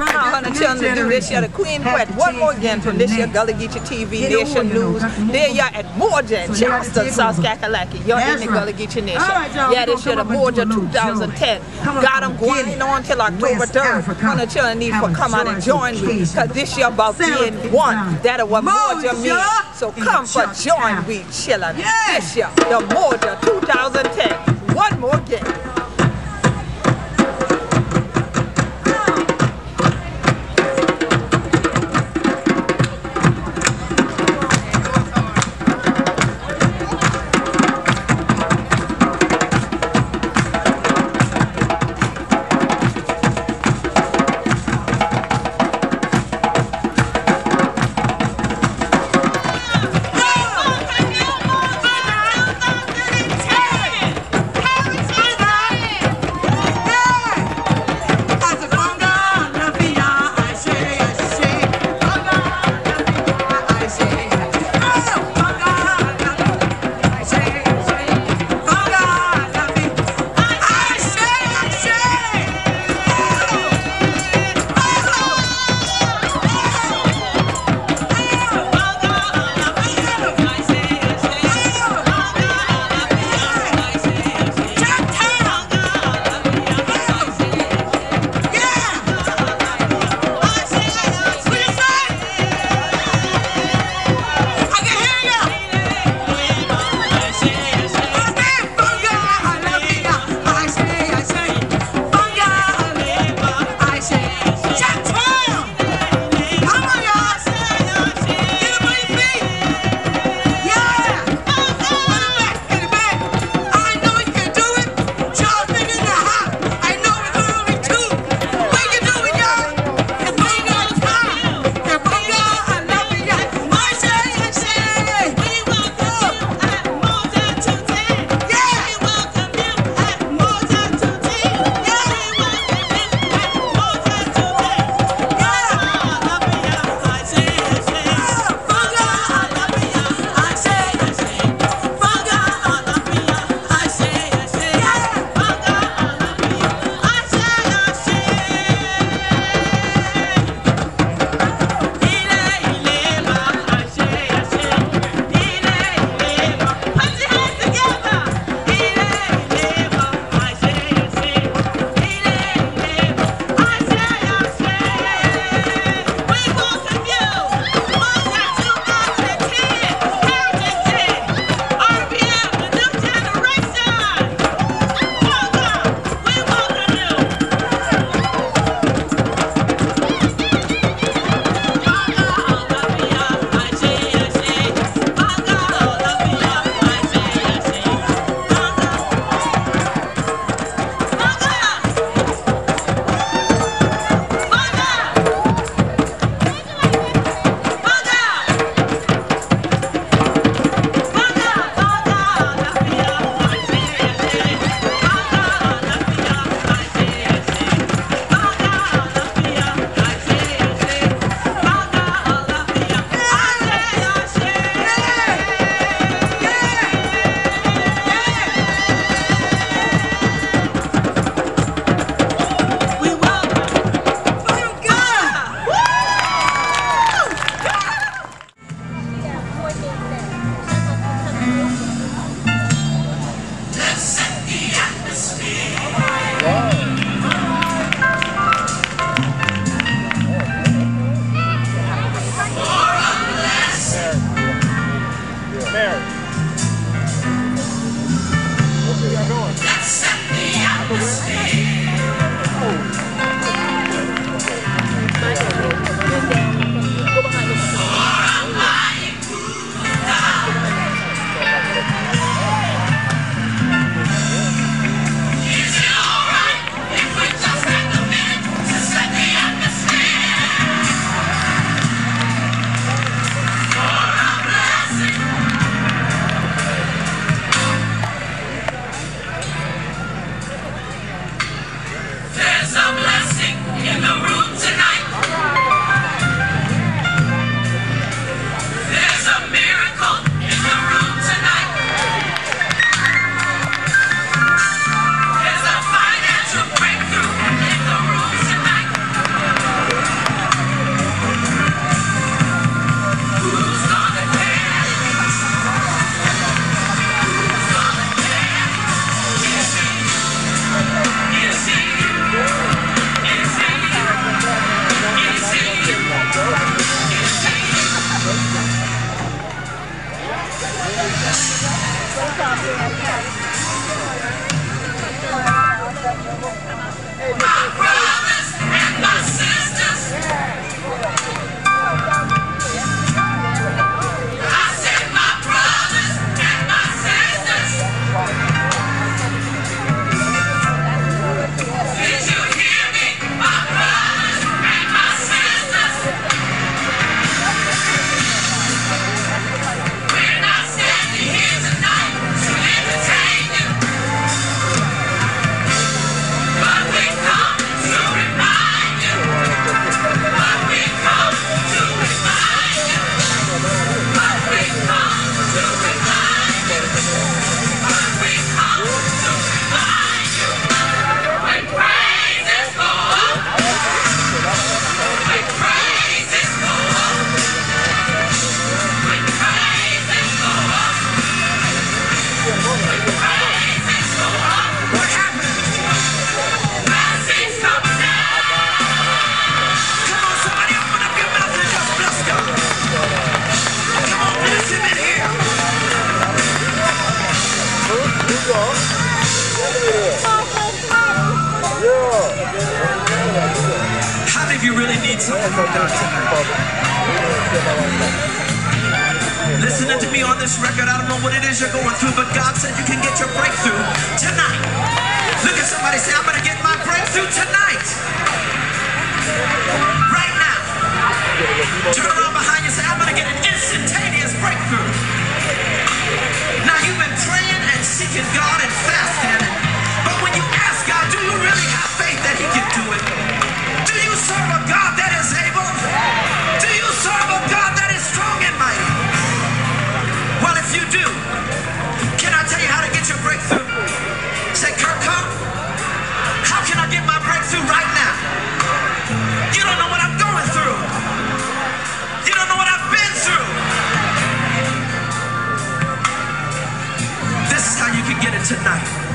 100 children to do this year. The Queen Poet. One more again from this year Gullah Geechee TV Nation News. There you at Moorja, Charleston, South Kakalaki. You're in the Gullah Geechee Nation. Yeah, this year the Moorja 2010. Got them going on till October 3rd. 100 children need to come out and join me. Because this year about being one. That's what Moorja means. So come for join we chillin'. This year, the Moorja 2010. One more again. get something from God tonight. Listening to me on this record, I don't know what it is you're going through, but God said you can get your breakthrough tonight. Look at somebody, say, I'm going to get my breakthrough tonight. Right now. Turn around behind you and say, I'm going to get an instantaneous breakthrough. Now, you've been praying and seeking God and fasting, but when you ask God, do you really have faith that He can do it? Do you serve a God that is able? Do you serve a God that is strong and mighty? Well, if you do, can I tell you how to get your breakthrough? Say, Kirk, how can I get my breakthrough right now? You don't know what I'm going through. You don't know what I've been through. This is how you can get it tonight.